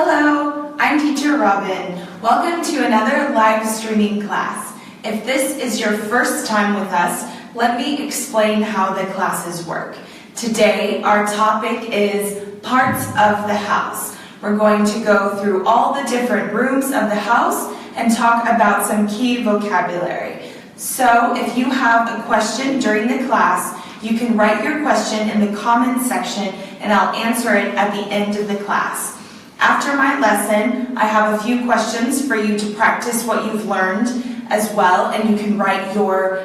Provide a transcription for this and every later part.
Hello, I'm Teacher Robin. Welcome to another live streaming class. If this is your first time with us, let me explain how the classes work. Today, our topic is parts of the house. We're going to go through all the different rooms of the house and talk about some key vocabulary. So, if you have a question during the class, you can write your question in the comments section and I'll answer it at the end of the class. After my lesson, I have a few questions for you to practice what you've learned as well, and you can write your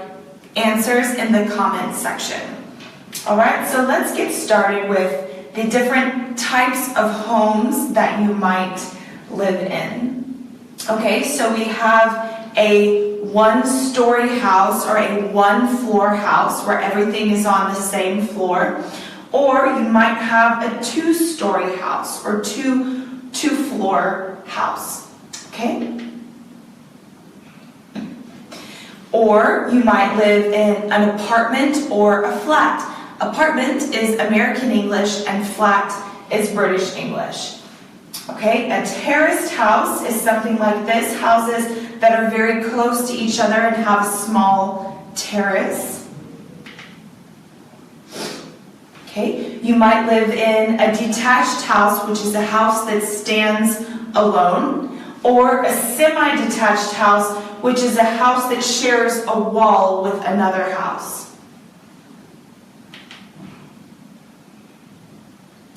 answers in the comments section. Alright, so let's get started with the different types of homes that you might live in. Okay, so we have a one-story house or a one-floor house where everything is on the same floor. Or you might have a two-story house or two-floor house, okay? Or you might live in an apartment or a flat. Apartment is American English and flat is British English. Okay, a terraced house is something like this, houses that are very close to each other and have a small terrace. Okay, you might live in a detached house, which is a house that stands alone, or a semi-detached house, which is a house that shares a wall with another house.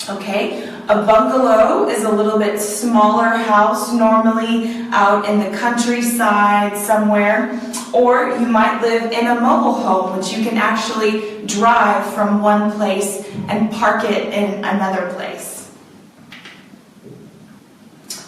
Okay, a bungalow is a little bit smaller house, normally out in the countryside somewhere, or you might live in a mobile home, which you can actually drive from one place and park it in another place.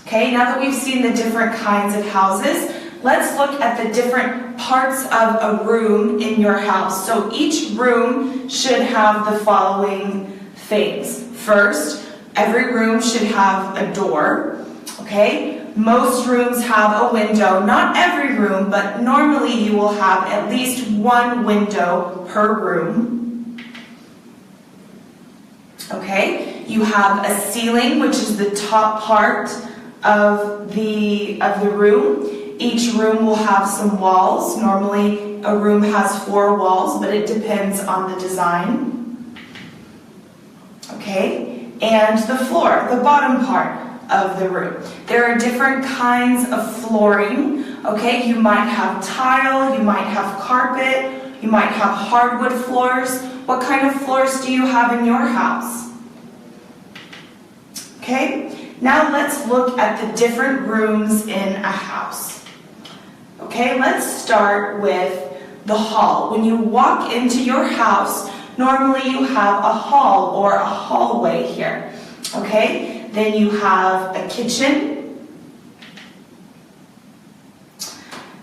Okay, now that we've seen the different kinds of houses, let's look at the different parts of a room in your house. So each room should have the following things. First, every room should have a door, okay? Most rooms have a window. Not every room, but normally you will have at least one window per room. Okay? You have a ceiling, which is the top part of the room. Each room will have some walls. Normally a room has 4 walls, but it depends on the design. Okay, and the floor, the bottom part of the room. There are different kinds of flooring. Okay, you might have tile, you might have carpet, you might have hardwood floors. What kind of floors do you have in your house? Okay, now let's look at the different rooms in a house. Okay, let's start with the hall. When you walk into your house, normally you have a hall or a hallway here, okay? Then you have a kitchen.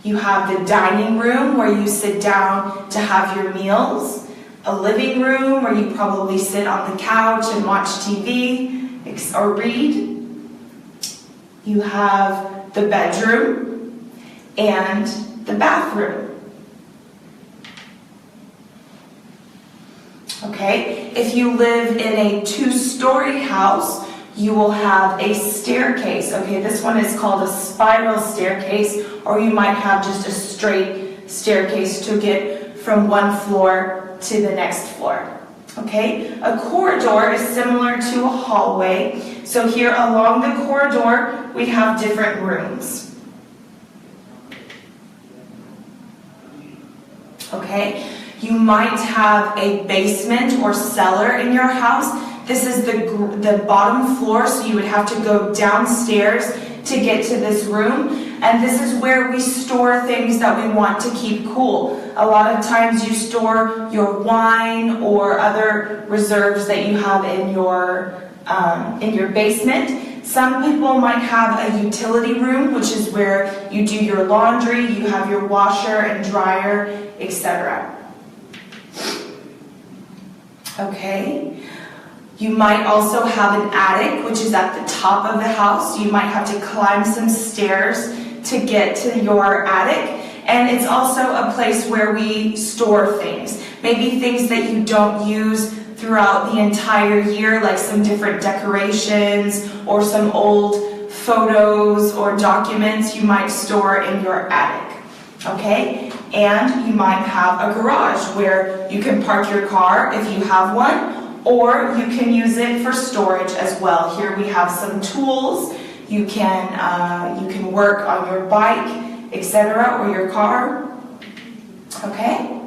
You have the dining room where you sit down to have your meals. A living room where you probably sit on the couch and watch TV or read. You have the bedroom and the bathroom. Okay, if you live in a 2-story house, you will have a staircase. Okay, this one is called a spiral staircase, or you might have just a straight staircase to get from one floor to the next floor. Okay, a corridor is similar to a hallway. So here along the corridor, we have different rooms. Okay. You might have a basement or cellar in your house. This is the bottom floor, so you would have to go downstairs to get to this room. And this is where we store things that we want to keep cool. A lot of times you store your wine or other reserves that you have in your basement. Some people might have a utility room, which is where you do your laundry, you have your washer and dryer, etc. Okay, you might also have an attic, which is at the top of the house. You might have to climb some stairs to get to your attic. And it's also a place where we store things. Maybe things that you don't use throughout the entire year, like some different decorations or some old photos or documents you might store in your attic. Okay, and you might have a garage where you can park your car if you have one, or you can use it for storage as well. Here we have some tools. You can work on your bike, etc., or your car. Okay?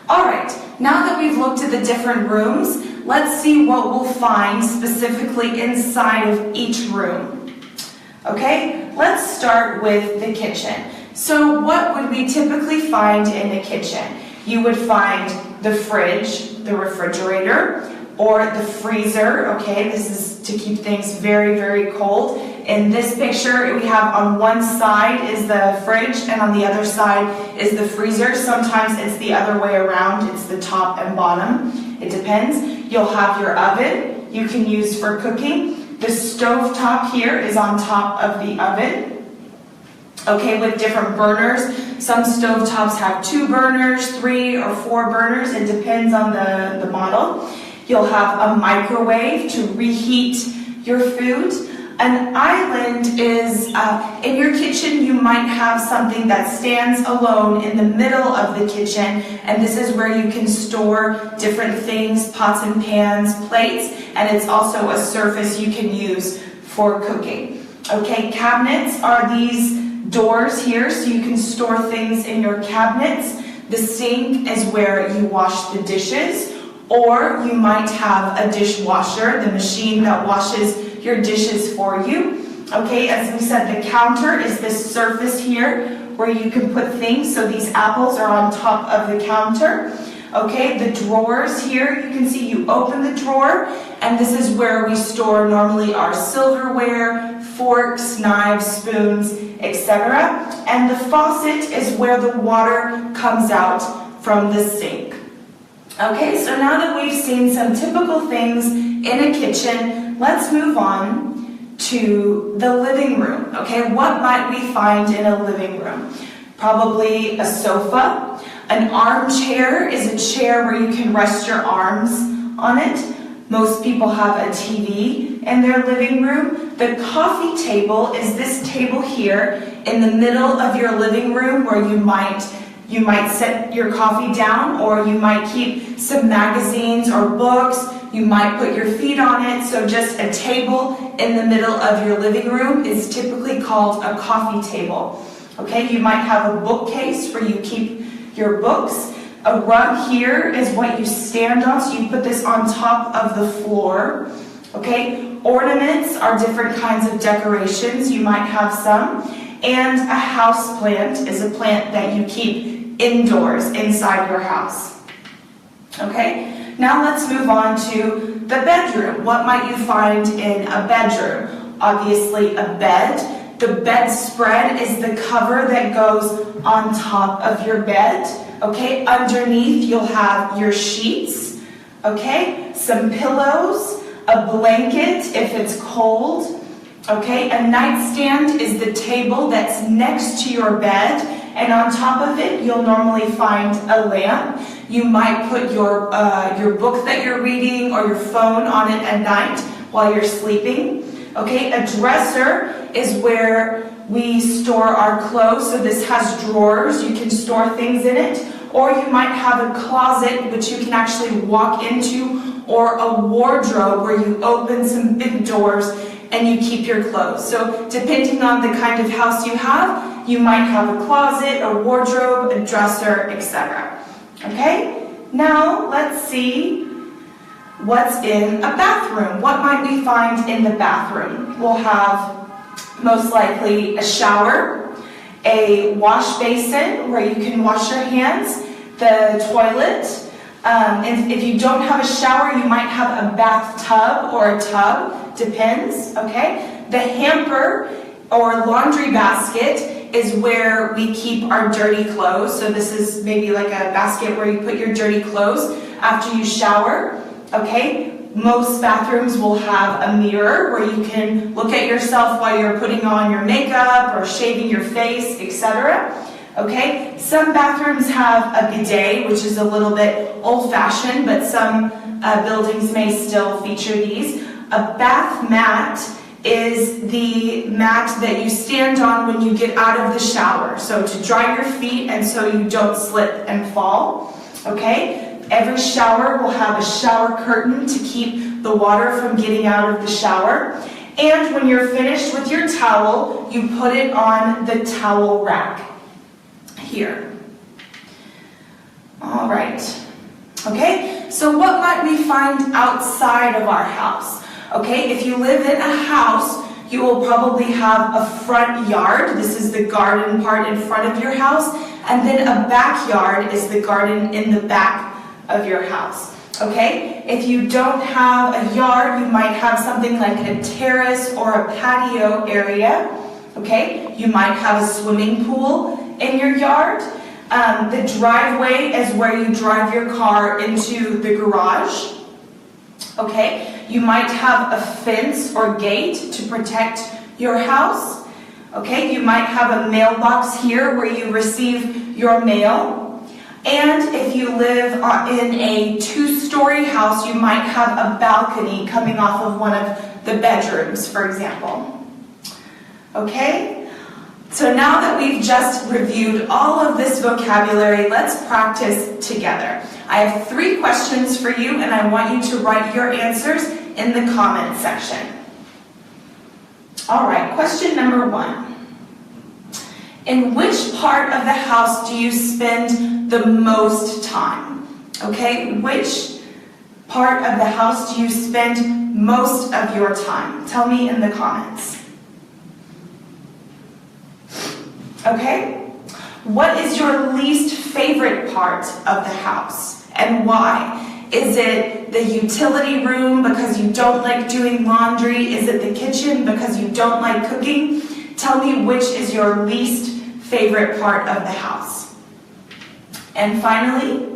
All right, now that we've looked at the different rooms, let's see what we'll find specifically inside of each room. Okay, let's start with the kitchen. So what would we typically find in a kitchen? You would find the fridge, the refrigerator, or the freezer. Okay, this is to keep things very, very cold. In this picture, we have on one side is the fridge and on the other side is the freezer. Sometimes it's the other way around. It's the top and bottom. It depends. You'll have your oven you can use for cooking. The stove top here is on top of the oven. Okay, with different burners. Some stove tops have 2 burners, 3 or 4 burners. It depends on the model. You'll have a microwave to reheat your food. An island is, in your kitchen, you might have something that stands alone in the middle of the kitchen, and this is where you can store different things, pots and pans, plates, and it's also a surface you can use for cooking. Okay, cabinets are these doors here, so you can store things in your cabinets. The sink is where you wash the dishes, or you might have a dishwasher, the machine that washes your dishes for you. Okay, as we said, the counter is this surface here where you can put things. So these apples are on top of the counter. Okay, the drawers here, you can see you open the drawer, and this is where we store normally our silverware, forks, knives, spoons, etc. And the faucet is where the water comes out from the sink. Okay, so now that we've seen some typical things in a kitchen, let's move on to the living room. Okay, what might we find in a living room? Probably a sofa. An armchair is a chair where you can rest your arms on it. Most people have a TV in their living room. The coffee table is this table here in the middle of your living room where you might set your coffee down, or you might keep some magazines or books. You might put your feet on it. So just a table in the middle of your living room is typically called a coffee table. Okay, you might have a bookcase where you keep your books. A rug here is what you stand on, so you put this on top of the floor. Okay, ornaments are different kinds of decorations. You might have some. And a house plant is a plant that you keep indoors inside your house. Okay, now let's move on to the bedroom. What might you find in a bedroom? Obviously a bed. The bedspread is the cover that goes on top of your bed. Okay, underneath you'll have your sheets. Okay, some pillows, a blanket if it's cold. Okay, a nightstand is the table that's next to your bed, and on top of it you'll normally find a lamp. You might put your book that you're reading or your phone on it at night while you're sleeping. Okay, a dresser is where we store our clothes, so this has drawers, you can store things in it. Or you might have a closet which you can actually walk into, or a wardrobe where you open some big doors and you keep your clothes. So depending on the kind of house you have, you might have a closet, a wardrobe, a dresser, etc. Okay, now let's see what's in a bathroom. What might we find in the bathroom? We'll have most likely a shower, a wash basin where you can wash your hands, the toilet. And if you don't have a shower, you might have a bathtub or a tub, depends, okay? The hamper or laundry basket is where we keep our dirty clothes. So this is maybe like a basket where you put your dirty clothes after you shower, okay? Most bathrooms will have a mirror where you can look at yourself while you're putting on your makeup or shaving your face, etc. Okay, some bathrooms have a bidet, which is a little bit old-fashioned, but some buildings may still feature these. A bath mat is the mat that you stand on when you get out of the shower. So to dry your feet and so you don't slip and fall, okay? Every shower will have a shower curtain to keep the water from getting out of the shower. And when you're finished with your towel, you put it on the towel rack here. All right. Okay, so what might we find outside of our house? Okay, if you live in a house, you will probably have a front yard. This is the garden part in front of your house. And then a backyard is the garden in the back of your house. Okay, if you don't have a yard, you might have something like a terrace or a patio area. Okay, you might have a swimming pool in your yard. The driveway is where you drive your car into the garage. Okay, you might have a fence or gate to protect your house. Okay, you might have a mailbox here where you receive your mail. And if you live in a two-story house, you might have a balcony coming off of one of the bedrooms, for example. Okay? So now that we've just reviewed all of this vocabulary, let's practice together. I have 3 questions for you, and I want you to write your answers in the comment section. All right, question number 1. In which part of the house do you spend the most time? Okay, which part of the house do you spend most of your time? Tell me in the comments. Okay, what is your least favorite part of the house and why? Is it the utility room because you don't like doing laundry? Is it the kitchen because you don't like cooking? Tell me which is your least favorite part of the house. And finally,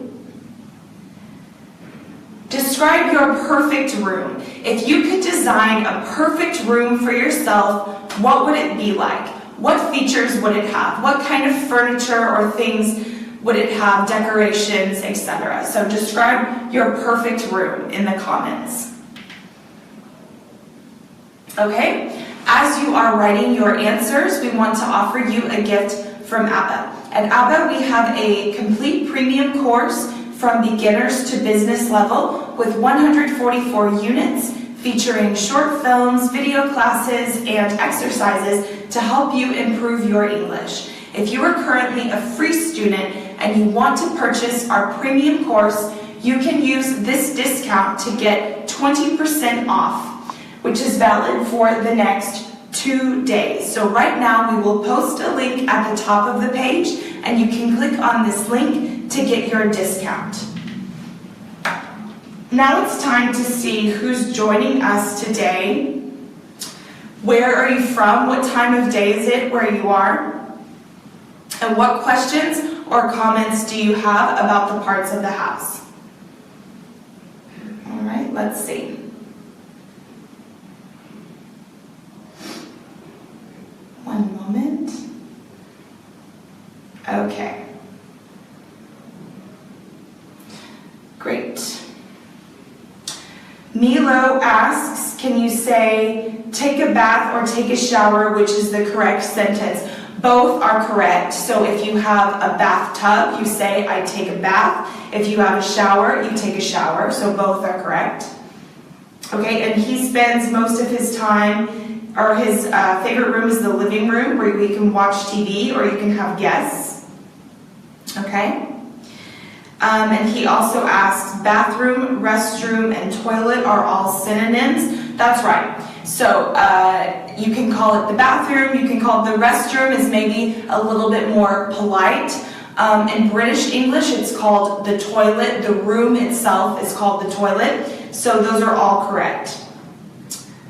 describe your perfect room. If you could design a perfect room for yourself, what would it be like? What features would it have? What kind of furniture or things would it have, decorations, etc.? So describe your perfect room in the comments. Okay, as you are writing your answers, we want to offer you a gift from ABBA. At ABBA, we have a complete premium course from beginners to business level with 144 units featuring short films, video classes, and exercises to help you improve your English. If you are currently a free student and you want to purchase our premium course, you can use this discount to get 20% off, which is valid for the next 2 days. So right now we will post a link at the top of the page and you can click on this link to get your discount. Now it's time to see who's joining us today. Where are you from? What time of day is it where you are? And what questions or comments do you have about the parts of the house? All right, let's see. One moment. Okay. Great. Milo asks, can you say, take a bath or take a shower, which is the correct sentence? Both are correct. So if you have a bathtub, you say, I take a bath. If you have a shower, you take a shower. So both are correct. Okay, and he spends most of his time, or his favorite room is the living room, where we can watch TV or you can have guests. Okay? And he also asks, bathroom, restroom, and toilet are all synonyms. That's right. So you can call it the bathroom, you can call it the restroom, is maybe a little bit more polite. In British English, it's called the toilet. The room itself is called the toilet. So those are all correct.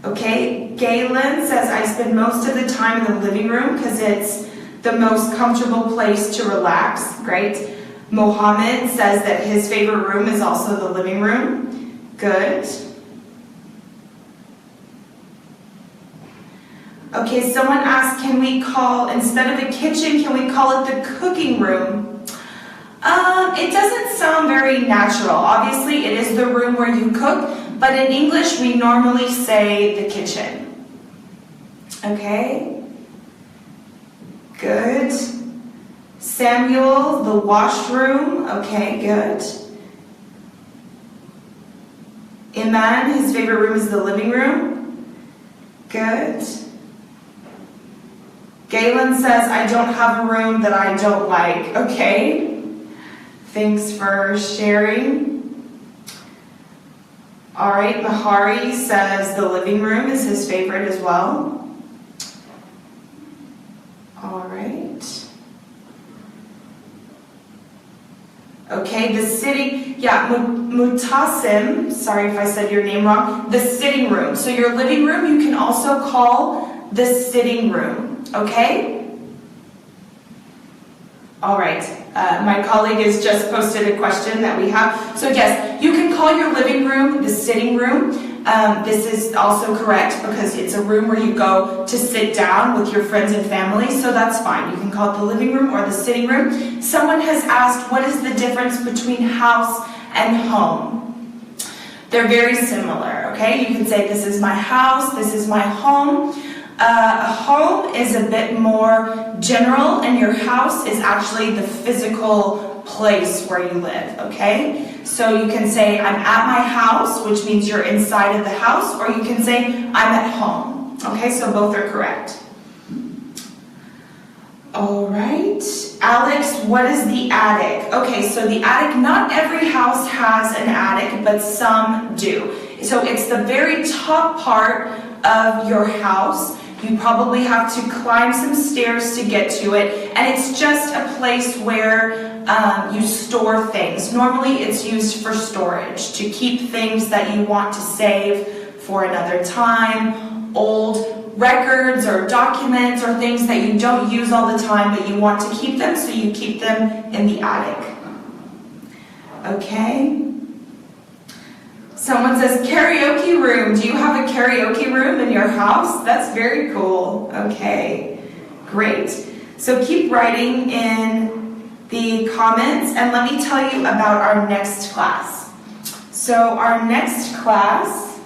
Okay, Galen says, I spend most of the time in the living room because it's the most comfortable place to relax. Great. Mohammed says that his favorite room is also the living room. Good. Okay, someone asked, can we call, instead of a kitchen, can we call it the cooking room? It doesn't sound very natural. Obviously, it is the room where you cook, but in English, we normally say the kitchen. Okay. Good. Samuel, the washroom. Okay, good. Iman, his favorite room is the living room. Good. Galen says, I don't have a room that I don't like. Okay. Thanks for sharing. All right, Mahari says the living room is his favorite as well. All right. Okay, the sitting, Mutasim, sorry if I said your name wrong, the sitting room. So your living room you can also call the sitting room, okay? All right, my colleague has just posted a question that we have. So yes, you can call your living room the sitting room. This is also correct because it's a room where you go to sit down with your friends and family, so that's fine. You can call it the living room or the sitting room. Someone has asked, what is the difference between house and home? They're very similar, okay? You can say, this is my house, this is my home. A home is a bit more general, and your house is actually the physical place where you live, okay? So you can say, I'm at my house, which means you're inside of the house, or you can say, I'm at home, okay? So both are correct. All right, Alex, what is the attic? Okay, so the attic, not every house has an attic, but some do. So it's the very top part of your house. You probably have to climb some stairs to get to it, and it's just a place where you store things. Normally it's used for storage, to keep things that you want to save for another time, old records or documents or things that you don't use all the time but you want to keep them, so you keep them in the attic. Okay. Someone says, karaoke room. Do you have a karaoke room in your house? That's very cool. Okay, great. So keep writing in the comments, and let me tell you about our next class. So our next class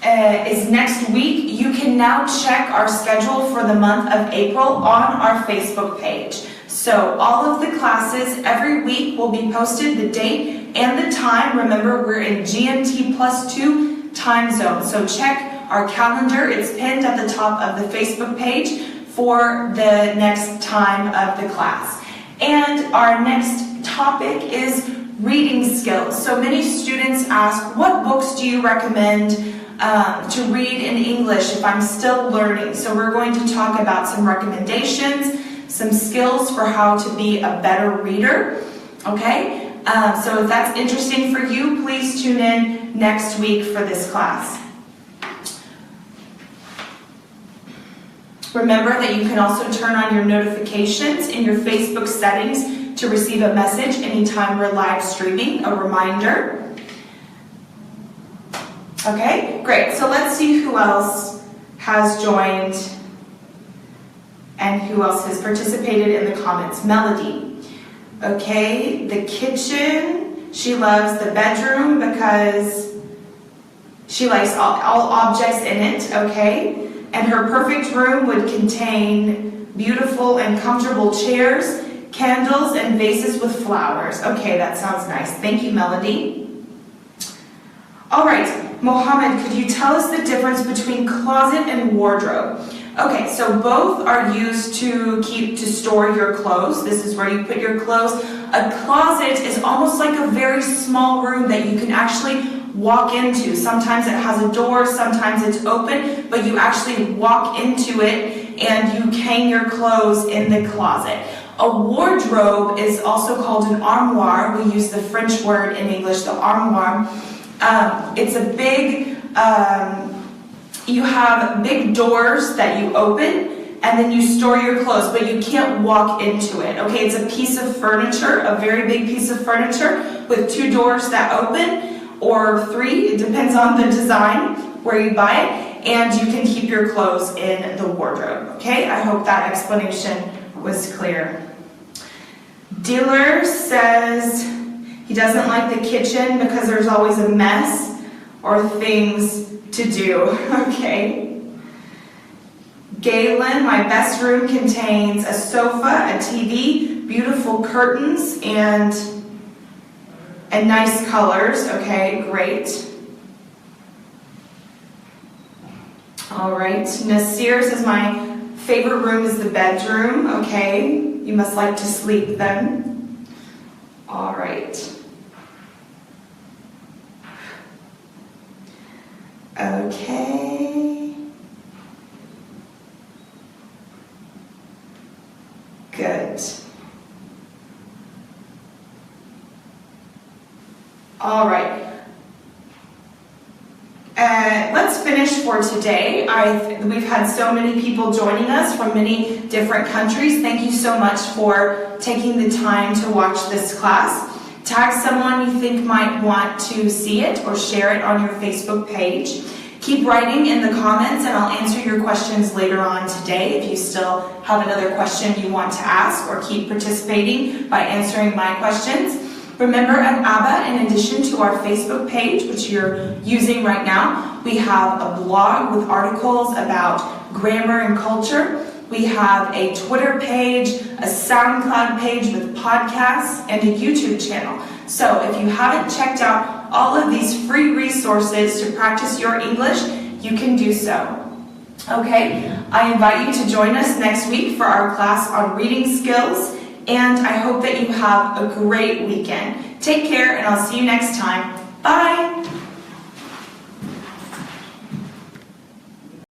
is next week. You can now check our schedule for the month of April on our Facebook page. So all of the classes every week will be posted, the date and the time. Remember, we're in GMT +2 time zone. So check our calendar. It's pinned at the top of the Facebook page for the next time of the class. And our next topic is reading skills. So many students ask, what books do you recommend to read in English if I'm still learning? So we're going to talk about some recommendations, some skills for how to be a better reader, okay? So if that's interesting for you, please tune in next week for this class. Remember that you can also turn on your notifications in your Facebook settings to receive a message anytime we're live streaming, a reminder. Okay, great. So let's see who else has joined and who else has participated in the comments. Melody. Okay, the kitchen. She loves the bedroom because she likes all objects in it, okay? And her perfect room would contain beautiful and comfortable chairs, candles, and vases with flowers. Okay, that sounds nice. Thank you, Melody. All right, Mohammed, could you tell us the difference between closet and wardrobe? Okay, so both are used to store your clothes. This is where you put your clothes. A closet is almost like a very small room that you can actually walk into. Sometimes it has a door, sometimes it's open, but you actually walk into it and you hang your clothes in the closet. A wardrobe is also called an armoire. We use the French word in English, the armoire. It's a big, you have big doors that you open and then you store your clothes, but you can't walk into it, okay? It's a piece of furniture, a very big piece of furniture with 2 doors that open, or 3, it depends on the design where you buy it, and you can keep your clothes in the wardrobe, okay? I hope that explanation was clear. Diller says he doesn't like the kitchen because there's always a mess or things to do, okay? Galen, my best room contains a sofa, a TV, beautiful curtains, and nice colors. Okay, great. All right, Nasir says my favorite room is the bedroom. Okay, you must like to sleep then. All right. Okay. Good. All right. Let's finish for today. We've had so many people joining us from many different countries. Thank you so much for taking the time to watch this class. Tag someone you think might want to see it or share it on your Facebook page. Keep writing in the comments and I'll answer your questions later on today if you still have another question you want to ask, or keep participating by answering my questions. Remember, at ABBA, in addition to our Facebook page, which you're using right now, we have a blog with articles about grammar and culture. We have a Twitter page, a SoundCloud page with podcasts, and a YouTube channel. So if you haven't checked out all of these free resources to practice your English, you can do so. Okay, I invite you to join us next week for our class on reading skills, and I hope that you have a great weekend. Take care, and I'll see you next time. Bye!